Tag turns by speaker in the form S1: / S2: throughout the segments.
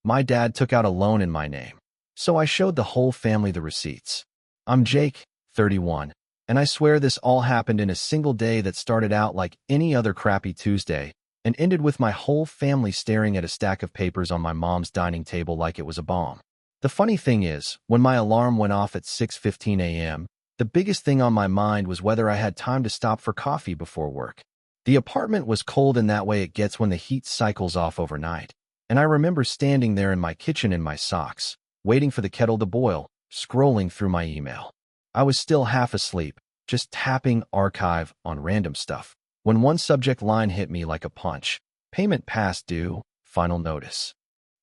S1: My dad took out a loan in my name, so I showed the whole family the receipts. I'm Jake, 31, and I swear this all happened in a single day that started out like any other crappy Tuesday and ended with my whole family staring at a stack of papers on my mom's dining table like it was a bomb. The funny thing is, when my alarm went off at 6:15 a.m., the biggest thing on my mind was whether I had time to stop for coffee before work. The apartment was cold in that way it gets when the heat cycles off overnight, and I remember standing there in my kitchen in my socks, waiting for the kettle to boil, scrolling through my email. I was still half asleep, just tapping archive on random stuff, when one subject line hit me like a punch. Payment past due, final notice.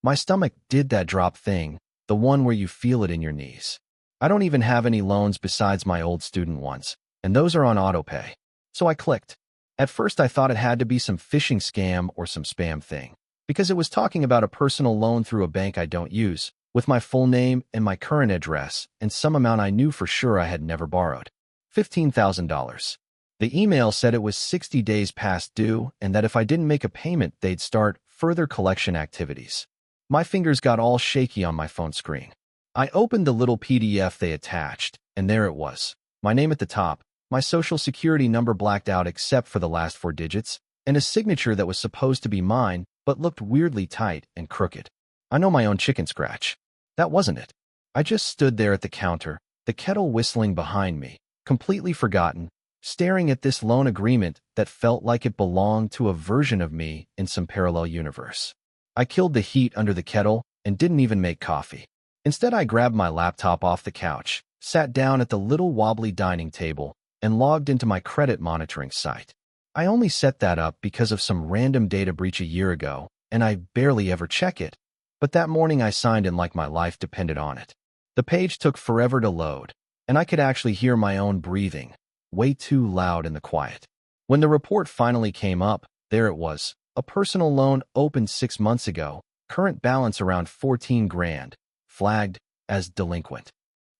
S1: My stomach did that drop thing, the one where you feel it in your knees. I don't even have any loans besides my old student ones, and those are on autopay. So I clicked. At first I thought it had to be some phishing scam or some spam thing, because it was talking about a personal loan through a bank I don't use, with my full name and my current address and some amount I knew for sure I had never borrowed. $15,000. The email said it was 60 days past due and that if I didn't make a payment, they'd start further collection activities. My fingers got all shaky on my phone screen. I opened the little PDF they attached, and there it was. My name at the top, my social security number blacked out except for the last 4 digits, and a signature that was supposed to be mine but looked weirdly tight and crooked. I know my own chicken scratch. That wasn't it. I just stood there at the counter, the kettle whistling behind me, completely forgotten, staring at this loan agreement that felt like it belonged to a version of me in some parallel universe. I killed the heat under the kettle and didn't even make coffee. Instead, I grabbed my laptop off the couch, sat down at the little wobbly dining table, and logged into my credit monitoring site. I only set that up because of some random data breach a year ago, and I barely ever check it. But that morning I signed in like my life depended on it. The page took forever to load, and I could actually hear my own breathing, way too loud in the quiet. When the report finally came up, there it was. A personal loan opened 6 months ago, current balance around 14 grand, flagged as delinquent.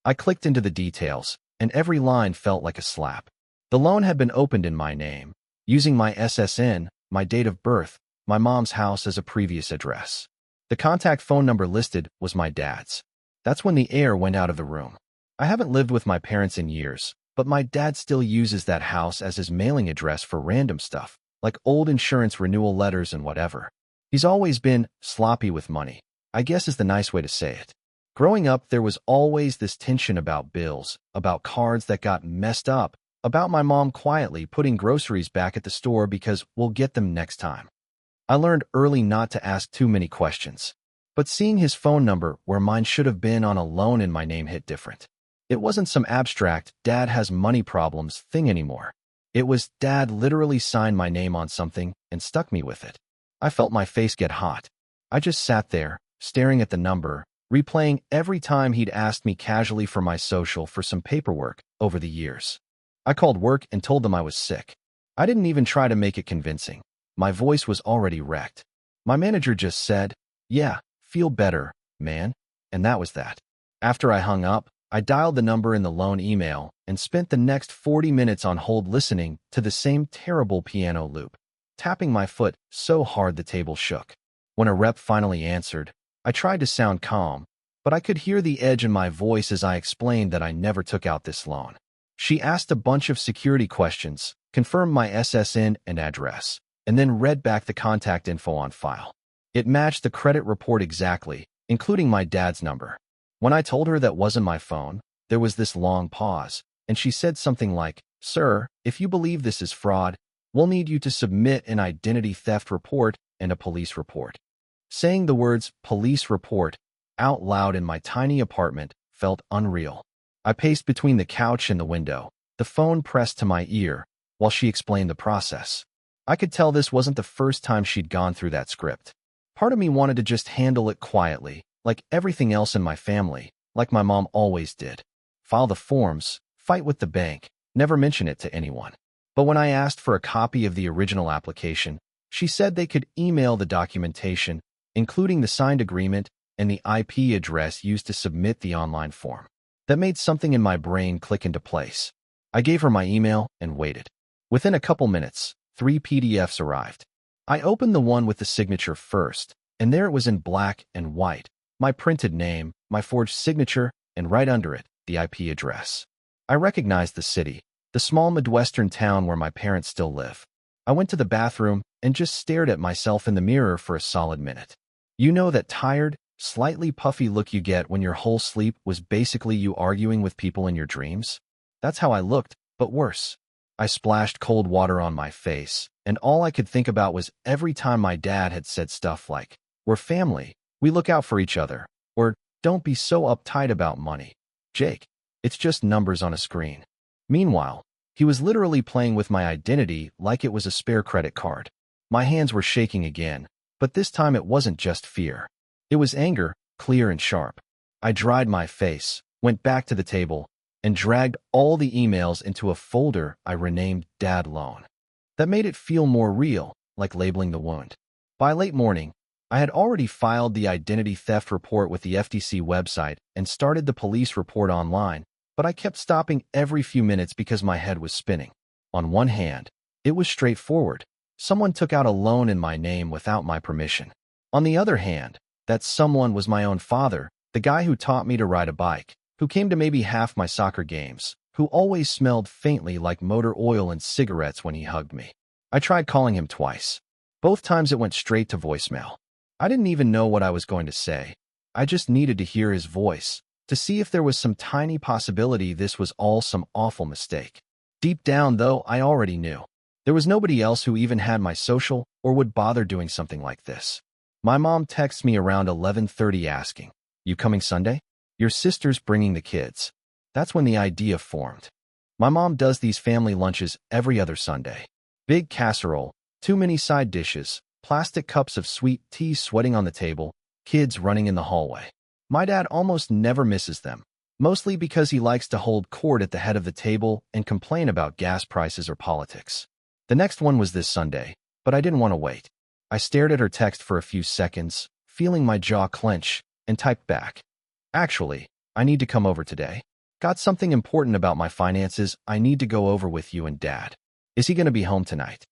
S1: I clicked into the details, and every line felt like a slap. The loan had been opened in my name, using my SSN, my date of birth, my mom's house as a previous address. The contact phone number listed was my dad's. That's when the air went out of the room. I haven't lived with my parents in years, but my dad still uses that house as his mailing address for random stuff, like old insurance renewal letters and whatever. He's always been sloppy with money, I guess is the nice way to say it. Growing up, there was always this tension about bills, about cards that got messed up, about my mom quietly putting groceries back at the store because we'll get them next time. I learned early not to ask too many questions, but seeing his phone number where mine should have been on a loan in my name hit different. It wasn't some abstract, dad has money problems thing anymore. It was dad literally signed my name on something and stuck me with it. I felt my face get hot. I just sat there, staring at the number, replaying every time he'd asked me casually for my social for some paperwork over the years. I called work and told them I was sick. I didn't even try to make it convincing. My voice was already wrecked. My manager just said, "Yeah, feel better, man," and that was that. After I hung up, I dialed the number in the loan email and spent the next 40 minutes on hold listening to the same terrible piano loop, tapping my foot so hard the table shook. When a rep finally answered, I tried to sound calm, but I could hear the edge in my voice as I explained that I never took out this loan. She asked a bunch of security questions, confirmed my SSN and address, and then read back the contact info on file. It matched the credit report exactly, including my dad's number. When I told her that wasn't my phone, there was this long pause, and she said something like, "Sir, if you believe this is fraud, we'll need you to submit an identity theft report and a police report." Saying the words "police report" out loud in my tiny apartment felt unreal. I paced between the couch and the window, the phone pressed to my ear, while she explained the process. I could tell this wasn't the first time she'd gone through that script. Part of me wanted to just handle it quietly, like everything else in my family, like my mom always did. File the forms, fight with the bank, never mention it to anyone. But when I asked for a copy of the original application, she said they could email the documentation, including the signed agreement and the IP address used to submit the online form. That made something in my brain click into place. I gave her my email and waited. Within a couple minutes, 3 PDFs arrived. I opened the one with the signature first, And there it was in black and white, my printed name, my forged signature, and right under it, the IP address. I recognized the city, the small Midwestern town where my parents still live. I went to the bathroom and just stared at myself in the mirror for a solid minute. You know that tired, slightly puffy look you get when your whole sleep was basically you arguing with people in your dreams? That's how I looked, but worse. I splashed cold water on my face, and all I could think about was every time my dad had said stuff like, "We're family, we look out for each other," or "Don't be so uptight about money, Jake. It's just numbers on a screen." Meanwhile, he was literally playing with my identity like it was a spare credit card. My hands were shaking again, but this time it wasn't just fear. It was anger, clear and sharp. I dried my face, went back to the table, and dragged all the emails into a folder I renamed Dad Loan. That made it feel more real, like labeling the wound. By late morning, I had already filed the identity theft report with the FTC website and started the police report online, but I kept stopping every few minutes because my head was spinning. On one hand, it was straightforward. Someone took out a loan in my name without my permission. On the other hand, that someone was my own father, the guy who taught me to ride a bike, who came to maybe half my soccer games, who always smelled faintly like motor oil and cigarettes when he hugged me. I tried calling him twice. Both times it went straight to voicemail. I didn't even know what I was going to say. I just needed to hear his voice, to see if there was some tiny possibility this was all some awful mistake. Deep down, though, I already knew. There was nobody else who even had my social or would bother doing something like this. My mom texts me around 11:30 asking, "You coming Sunday? Your sister's bringing the kids." That's when the idea formed. My mom does these family lunches every other Sunday. Big casserole, too many side dishes, plastic cups of sweet tea sweating on the table, kids running in the hallway. My dad almost never misses them, mostly because he likes to hold court at the head of the table and complain about gas prices or politics. The next one was this Sunday, but I didn't want to wait. I stared at her text for a few seconds, feeling my jaw clench, and typed back, "Actually, I need to come over today. Got something important about my finances I need to go over with you and Dad. Is he going to be home tonight?"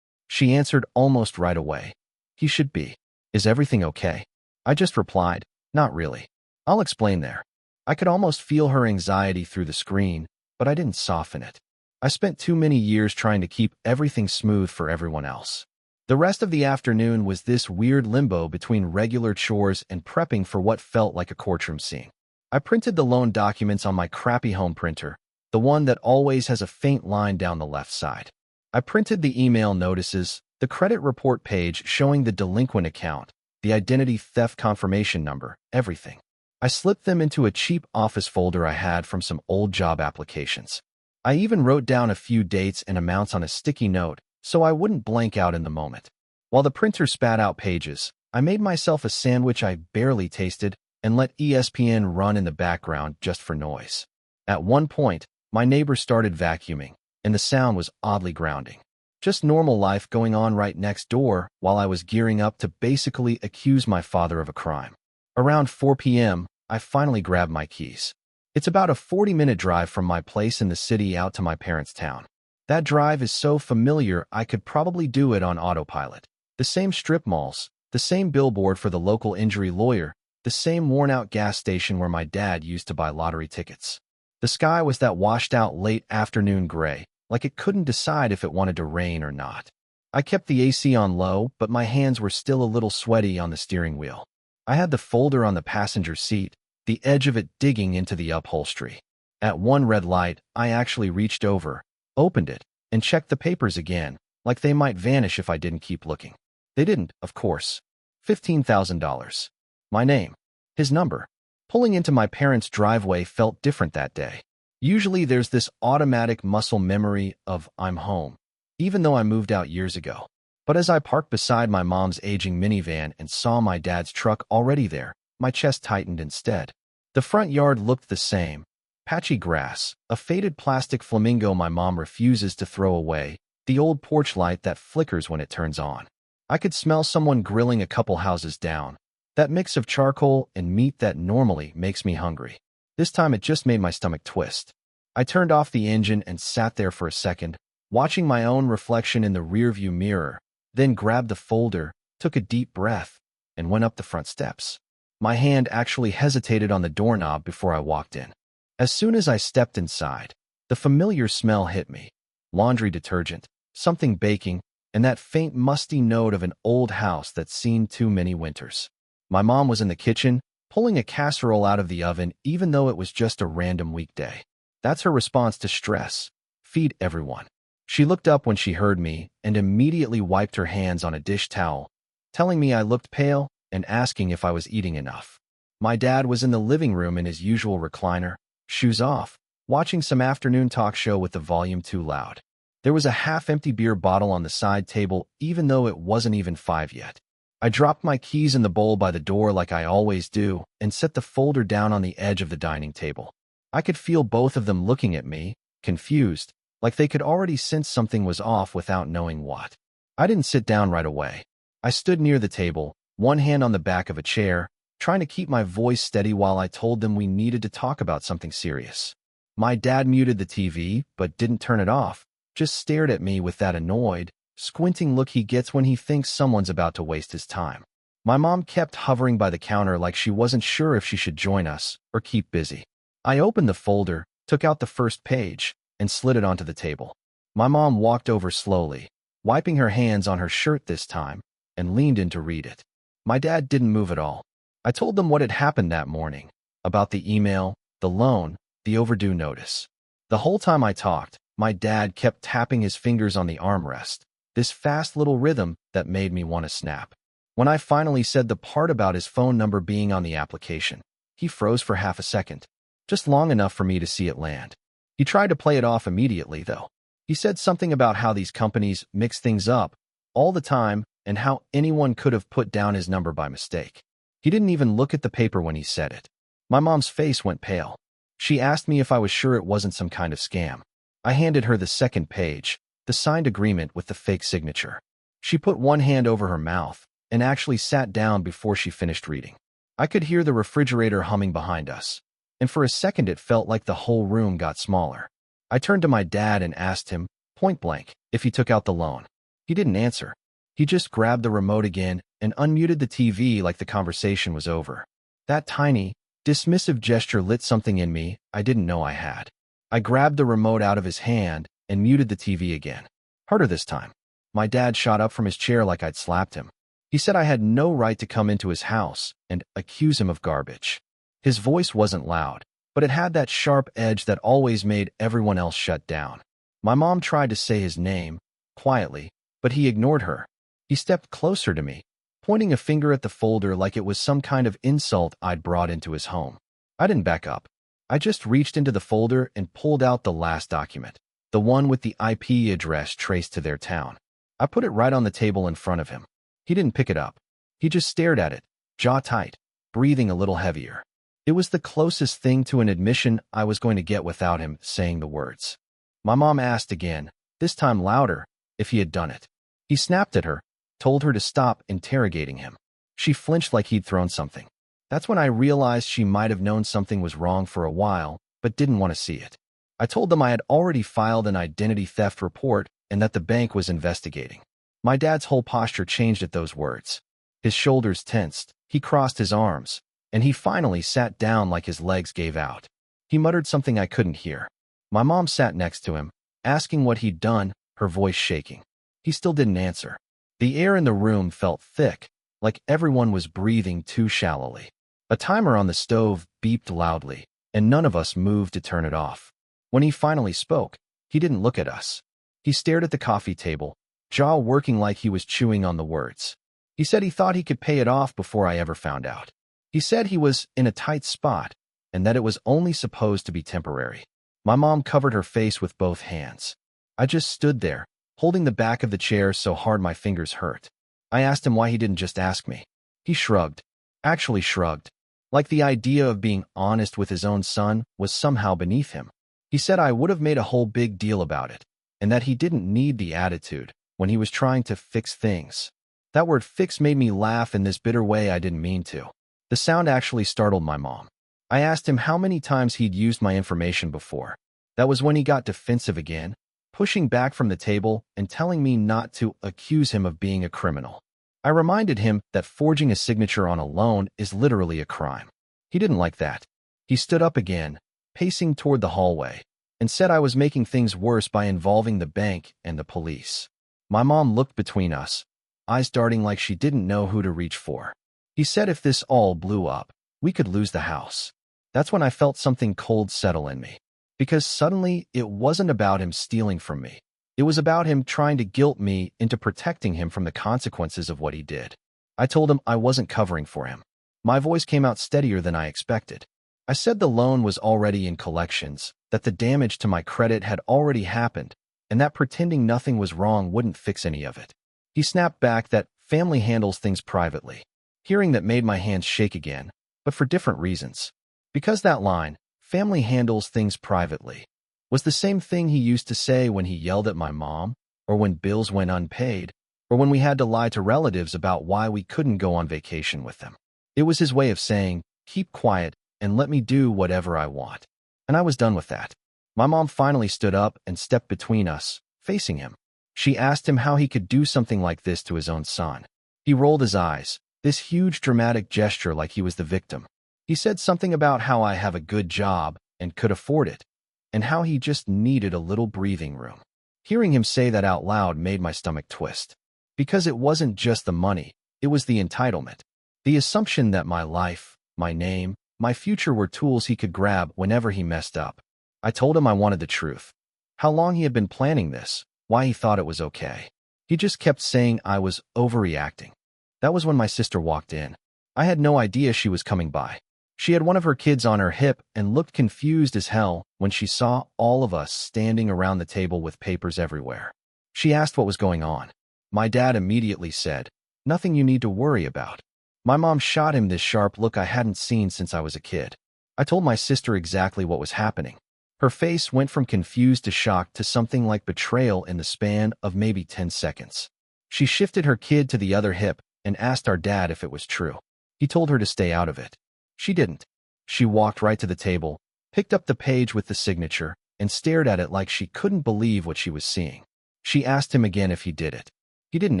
S1: She answered almost right away. "He should be. Is everything okay?" I just replied, "Not really. I'll explain there." I could almost feel her anxiety through the screen, but I didn't soften it. I spent too many years trying to keep everything smooth for everyone else. The rest of the afternoon was this weird limbo between regular chores and prepping for what felt like a courtroom scene. I printed the loan documents on my crappy home printer, the one that always has a faint line down the left side. I printed the email notices, the credit report page showing the delinquent account, the identity theft confirmation number, everything. I slipped them into a cheap office folder I had from some old job applications. I even wrote down a few dates and amounts on a sticky note so I wouldn't blank out in the moment. While the printer spat out pages, I made myself a sandwich I barely tasted and let ESPN run in the background just for noise. At one point, my neighbor started vacuuming, and the sound was oddly grounding. Just normal life going on right next door while I was gearing up to basically accuse my father of a crime. Around 4 p.m., I finally grabbed my keys. It's about a 40-minute drive from my place in the city out to my parents' town. That drive is so familiar I could probably do it on autopilot. The same strip malls, the same billboard for the local injury lawyer, the same worn-out gas station where my dad used to buy lottery tickets. The sky was that washed-out late afternoon gray, like it couldn't decide if it wanted to rain or not. I kept the AC on low, but my hands were still a little sweaty on the steering wheel. I had the folder on the passenger seat, the edge of it digging into the upholstery. At one red light, I actually reached over, opened it, and checked the papers again, like they might vanish if I didn't keep looking. They didn't, of course. $15,000. My name. His number. Pulling into my parents' driveway felt different that day. Usually there's this automatic muscle memory of "I'm home," even though I moved out years ago. But as I parked beside my mom's aging minivan and saw my dad's truck already there, my chest tightened instead. The front yard looked the same. Patchy grass, a faded plastic flamingo my mom refuses to throw away, the old porch light that flickers when it turns on. I could smell someone grilling a couple houses down. That mix of charcoal and meat that normally makes me hungry. This time it just made my stomach twist. I turned off the engine and sat there for a second, watching my own reflection in the rearview mirror, then grabbed the folder, took a deep breath, and went up the front steps. My hand actually hesitated on the doorknob before I walked in. As soon as I stepped inside, the familiar smell hit me. Laundry detergent, something baking, and that faint musty note of an old house that's seen too many winters. My mom was in the kitchen, pulling a casserole out of the oven even though it was just a random weekday. That's her response to stress. Feed everyone. She looked up when she heard me and immediately wiped her hands on a dish towel, telling me I looked pale and asking if I was eating enough. My dad was in the living room in his usual recliner, shoes off, watching some afternoon talk show with the volume too loud. There was a half-empty beer bottle on the side table even though it wasn't even 5 yet. I dropped my keys in the bowl by the door like I always do and set the folder down on the edge of the dining table. I could feel both of them looking at me, confused, like they could already sense something was off without knowing what. I didn't sit down right away. I stood near the table, one hand on the back of a chair, trying to keep my voice steady while I told them we needed to talk about something serious. My dad muted the TV, but didn't turn it off, just stared at me with that annoyed, squinting look he gets when he thinks someone's about to waste his time. My mom kept hovering by the counter like she wasn't sure if she should join us or keep busy. I opened the folder, took out the first page, and slid it onto the table. My mom walked over slowly, wiping her hands on her shirt this time, and leaned in to read it. My dad didn't move at all. I told them what had happened that morning, about the email, the loan, the overdue notice. The whole time I talked, my dad kept tapping his fingers on the armrest, this fast little rhythm that made me want to snap. When I finally said the part about his phone number being on the application, he froze for half a second, just long enough for me to see it land. He tried to play it off immediately, though. He said something about how these companies mix things up all the time and how anyone could have put down his number by mistake. He didn't even look at the paper when he said it. My mom's face went pale. She asked me if I was sure it wasn't some kind of scam. I handed her the second page, the signed agreement with the fake signature. She put one hand over her mouth and actually sat down before she finished reading. I could hear the refrigerator humming behind us, and for a second it felt like the whole room got smaller. I turned to my dad and asked him, point blank, if he took out the loan. He didn't answer. He just grabbed the remote again and unmuted the TV like the conversation was over. That tiny, dismissive gesture lit something in me I didn't know I had. I grabbed the remote out of his hand and muted the TV again. Harder this time. My dad shot up from his chair like I'd slapped him. He said I had no right to come into his house and accuse him of garbage. His voice wasn't loud, but it had that sharp edge that always made everyone else shut down. My mom tried to say his name, quietly, but he ignored her. He stepped closer to me, pointing a finger at the folder like it was some kind of insult I'd brought into his home. I didn't back up. I just reached into the folder and pulled out the last document, the one with the IP address traced to their town. I put it right on the table in front of him. He didn't pick it up. He just stared at it, jaw tight, breathing a little heavier. It was the closest thing to an admission I was going to get without him saying the words. My mom asked again, this time louder, if he had done it. He snapped at her, told her to stop interrogating him. She flinched like he'd thrown something. That's when I realized she might have known something was wrong for a while, but didn't want to see it. I told them I had already filed an identity theft report and that the bank was investigating. My dad's whole posture changed at those words. His shoulders tensed, he crossed his arms, and he finally sat down like his legs gave out. He muttered something I couldn't hear. My mom sat next to him, asking what he'd done, her voice shaking. He still didn't answer. The air in the room felt thick, like everyone was breathing too shallowly. A timer on the stove beeped loudly, and none of us moved to turn it off. When he finally spoke, he didn't look at us. He stared at the coffee table, jaw working like he was chewing on the words. He said he thought he could pay it off before I ever found out. He said he was in a tight spot and that it was only supposed to be temporary. My mom covered her face with both hands. I just stood there, holding the back of the chair so hard my fingers hurt. I asked him why he didn't just ask me. He shrugged. Actually shrugged. Like the idea of being honest with his own son was somehow beneath him. He said I would have made a whole big deal about it, and that he didn't need the attitude when he was trying to fix things. That word fix made me laugh in this bitter way I didn't mean to. The sound actually startled my mom. I asked him how many times he'd used my information before. That was when he got defensive again, pushing back from the table and telling me not to accuse him of being a criminal. I reminded him that forging a signature on a loan is literally a crime. He didn't like that. He stood up again, pacing toward the hallway, and said I was making things worse by involving the bank and the police. My mom looked between us, eyes darting like she didn't know who to reach for. He said if this all blew up, we could lose the house. That's when I felt something cold settle in me. Because suddenly, it wasn't about him stealing from me. It was about him trying to guilt me into protecting him from the consequences of what he did. I told him I wasn't covering for him. My voice came out steadier than I expected. I said the loan was already in collections, that the damage to my credit had already happened, and that pretending nothing was wrong wouldn't fix any of it. He snapped back that family handles things privately. Hearing that made my hands shake again, but for different reasons. Because that line, family handles things privately, was the same thing he used to say when he yelled at my mom, or when bills went unpaid, or when we had to lie to relatives about why we couldn't go on vacation with them. It was his way of saying, keep quiet and let me do whatever I want. And I was done with that. My mom finally stood up and stepped between us, facing him. She asked him how he could do something like this to his own son. He rolled his eyes, this huge dramatic gesture like he was the victim. He said something about how I have a good job and could afford it, and how he just needed a little breathing room. Hearing him say that out loud made my stomach twist. Because it wasn't just the money, it was the entitlement. The assumption that my life, my name, my future were tools he could grab whenever he messed up. I told him I wanted the truth. How long he had been planning this, why he thought it was okay. He just kept saying I was overreacting. That was when my sister walked in. I had no idea she was coming by. She had one of her kids on her hip and looked confused as hell when she saw all of us standing around the table with papers everywhere. She asked what was going on. My dad immediately said, "Nothing you need to worry about." My mom shot him this sharp look I hadn't seen since I was a kid. I told my sister exactly what was happening. Her face went from confused to shocked to something like betrayal in the span of maybe 10 seconds. She shifted her kid to the other hip and asked our dad if it was true. He told her to stay out of it. She didn't. She walked right to the table, picked up the page with the signature, and stared at it like she couldn't believe what she was seeing. She asked him again if he did it. He didn't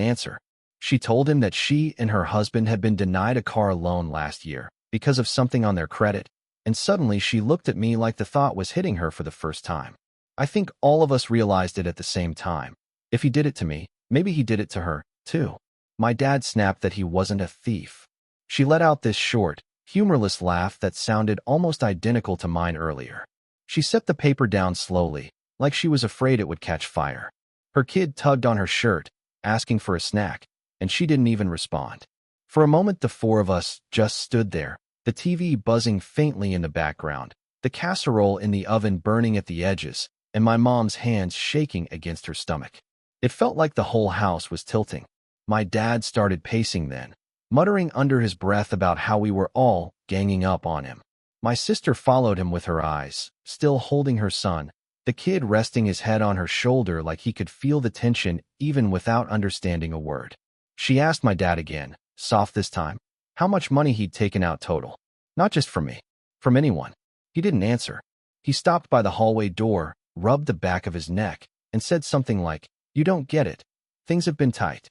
S1: answer. She told him that she and her husband had been denied a car loan last year because of something on their credit, and suddenly she looked at me like the thought was hitting her for the first time. I think all of us realized it at the same time. If he did it to me, maybe he did it to her, too. My dad snapped that he wasn't a thief. She let out this short, humorless laugh that sounded almost identical to mine earlier. She set the paper down slowly, like she was afraid it would catch fire. Her kid tugged on her shirt, asking for a snack, and she didn't even respond. For a moment the four of us just stood there, the TV buzzing faintly in the background, the casserole in the oven burning at the edges, and my mom's hands shaking against her stomach. It felt like the whole house was tilting. My dad started pacing then, muttering under his breath about how we were all ganging up on him. My sister followed him with her eyes, still holding her son, the kid resting his head on her shoulder like he could feel the tension even without understanding a word. She asked my dad again, soft this time, how much money he'd taken out total. Not just from me, from anyone. He didn't answer. He stopped by the hallway door, rubbed the back of his neck, and said something like, "You don't get it. Things have been tight."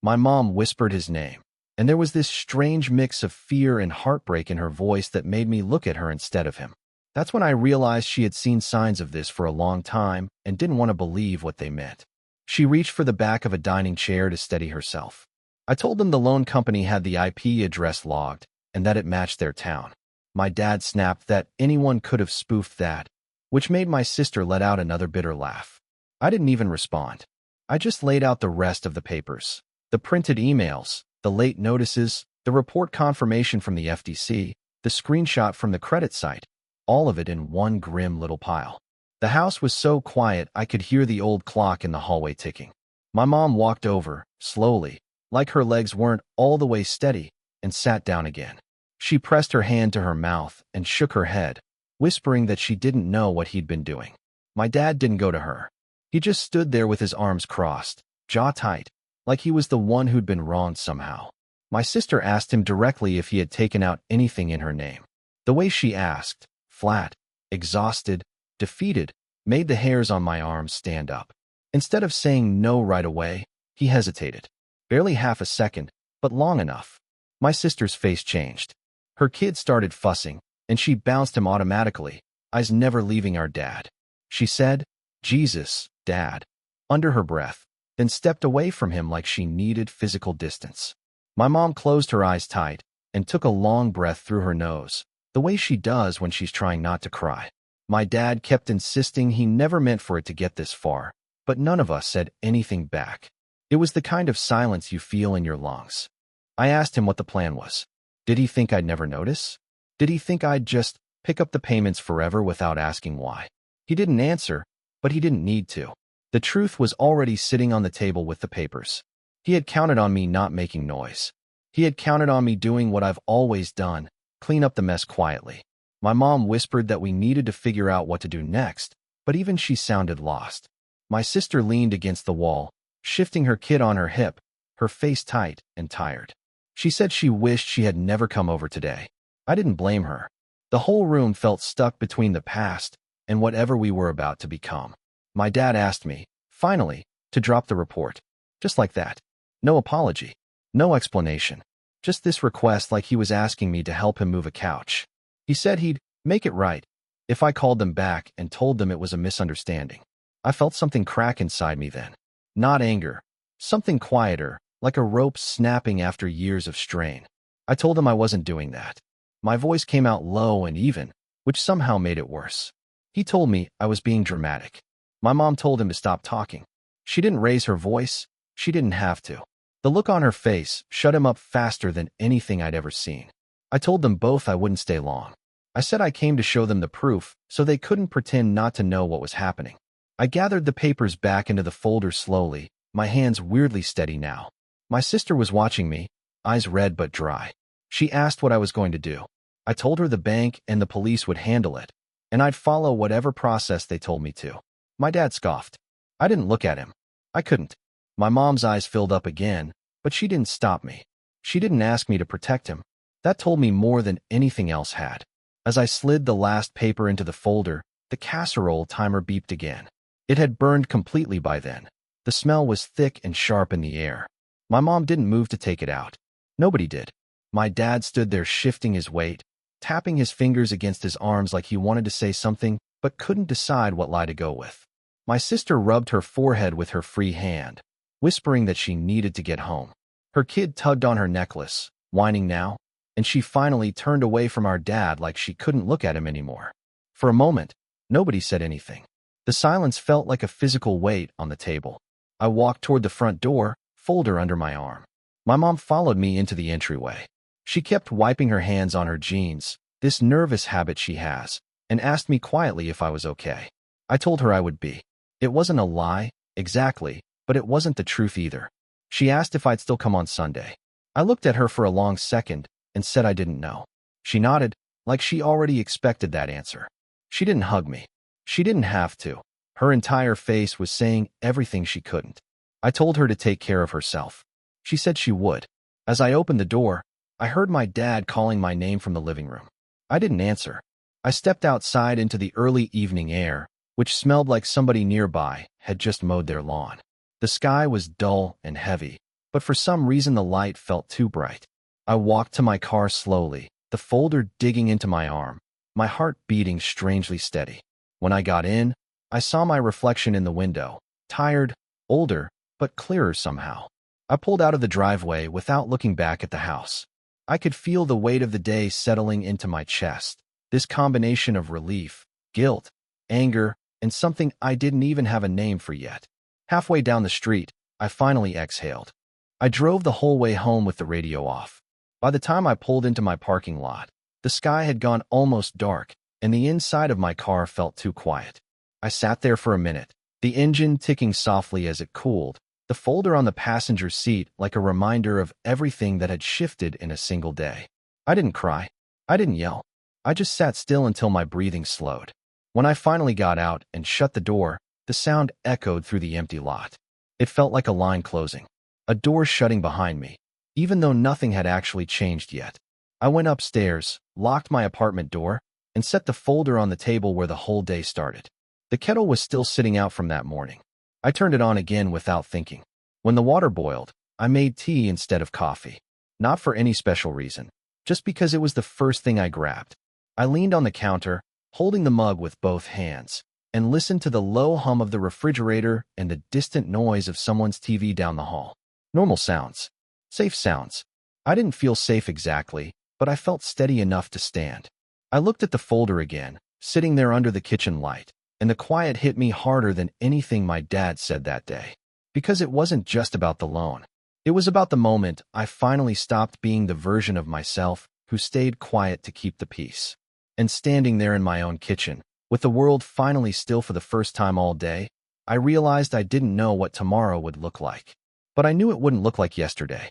S1: My mom whispered his name, and there was this strange mix of fear and heartbreak in her voice that made me look at her instead of him. That's when I realized she had seen signs of this for a long time and didn't want to believe what they meant. She reached for the back of a dining chair to steady herself. I told them the loan company had the IP address logged and that it matched their town. My dad snapped that anyone could have spoofed that, which made my sister let out another bitter laugh. I didn't even respond. I just laid out the rest of the papers. The printed emails, the late notices, the report confirmation from the FDC, the screenshot from the credit site, all of it in one grim little pile. The house was so quiet I could hear the old clock in the hallway ticking. My mom walked over, slowly, like her legs weren't all the way steady, and sat down again. She pressed her hand to her mouth and shook her head, whispering that she didn't know what he'd been doing. My dad didn't go to her. He just stood there with his arms crossed, jaw tight, like he was the one who'd been wronged somehow. My sister asked him directly if he had taken out anything in her name. The way she asked, flat, exhausted, defeated, made the hairs on my arms stand up. Instead of saying no right away, he hesitated. Barely half a second, but long enough. My sister's face changed. Her kid started fussing, and she bounced him automatically, eyes never leaving our dad. She said, "Jesus, Dad," under her breath, then stepped away from him like she needed physical distance. My mom closed her eyes tight and took a long breath through her nose, the way she does when she's trying not to cry. My dad kept insisting he never meant for it to get this far, but none of us said anything back. It was the kind of silence you feel in your lungs. I asked him what the plan was. Did he think I'd never notice? Did he think I'd just pick up the payments forever without asking why? He didn't answer, but he didn't need to. The truth was already sitting on the table with the papers. He had counted on me not making noise. He had counted on me doing what I've always done, clean up the mess quietly. My mom whispered that we needed to figure out what to do next, but even she sounded lost. My sister leaned against the wall, shifting her kid on her hip, her face tight and tired. She said she wished she had never come over today. I didn't blame her. The whole room felt stuck between the past and whatever we were about to become. My dad asked me, finally, to drop the report. Just like that. No apology. No explanation. Just this request like he was asking me to help him move a couch. He said he'd make it right if I called them back and told them it was a misunderstanding. I felt something crack inside me then. Not anger. Something quieter, like a rope snapping after years of strain. I told him I wasn't doing that. My voice came out low and even, which somehow made it worse. He told me I was being dramatic. My mom told him to stop talking. She didn't raise her voice. She didn't have to. The look on her face shut him up faster than anything I'd ever seen. I told them both I wouldn't stay long. I said I came to show them the proof so they couldn't pretend not to know what was happening. I gathered the papers back into the folder slowly, my hands weirdly steady now. My sister was watching me, eyes red but dry. She asked what I was going to do. I told her the bank and the police would handle it, and I'd follow whatever process they told me to. My dad scoffed. I didn't look at him. I couldn't. My mom's eyes filled up again, but she didn't stop me. She didn't ask me to protect him. That told me more than anything else had. As I slid the last paper into the folder, the casserole timer beeped again. It had burned completely by then. The smell was thick and sharp in the air. My mom didn't move to take it out. Nobody did. My dad stood there shifting his weight, tapping his fingers against his arms like he wanted to say something, but couldn't decide what lie to go with. My sister rubbed her forehead with her free hand, whispering that she needed to get home. Her kid tugged on her necklace, whining now, and she finally turned away from our dad like she couldn't look at him anymore. For a moment, nobody said anything. The silence felt like a physical weight on the table. I walked toward the front door, folder under my arm. My mom followed me into the entryway. She kept wiping her hands on her jeans, this nervous habit she has, and asked me quietly if I was okay. I told her I would be. It wasn't a lie, exactly, but it wasn't the truth either. She asked if I'd still come on Sunday. I looked at her for a long second and said I didn't know. She nodded, like she already expected that answer. She didn't hug me. She didn't have to. Her entire face was saying everything she couldn't. I told her to take care of herself. She said she would. As I opened the door, I heard my dad calling my name from the living room. I didn't answer. I stepped outside into the early evening air, which smelled like somebody nearby had just mowed their lawn. The sky was dull and heavy, but for some reason the light felt too bright. I walked to my car slowly, the folder digging into my arm, my heart beating strangely steady. When I got in, I saw my reflection in the window, tired, older, but clearer somehow. I pulled out of the driveway without looking back at the house. I could feel the weight of the day settling into my chest, this combination of relief, guilt, anger, and something I didn't even have a name for yet. Halfway down the street, I finally exhaled. I drove the whole way home with the radio off. By the time I pulled into my parking lot, the sky had gone almost dark, and the inside of my car felt too quiet. I sat there for a minute, the engine ticking softly as it cooled, the folder on the passenger seat like a reminder of everything that had shifted in a single day. I didn't cry. I didn't yell. I just sat still until my breathing slowed. When I finally got out and shut the door, the sound echoed through the empty lot. It felt like a line closing, a door shutting behind me, even though nothing had actually changed yet. I went upstairs, locked my apartment door, and set the folder on the table where the whole day started. The kettle was still sitting out from that morning. I turned it on again without thinking. When the water boiled, I made tea instead of coffee. not for any special reason, just because it was the first thing I grabbed. I leaned on the counter, holding the mug with both hands, and listened to the low hum of the refrigerator and the distant noise of someone's TV down the hall. Normal sounds. Safe sounds. I didn't feel safe exactly, but I felt steady enough to stand. I looked at the folder again, sitting there under the kitchen light, and the quiet hit me harder than anything my dad said that day. Because it wasn't just about the loan. It was about the moment I finally stopped being the version of myself who stayed quiet to keep the peace. And standing there in my own kitchen, with the world finally still for the first time all day, I realized I didn't know what tomorrow would look like. But I knew it wouldn't look like yesterday.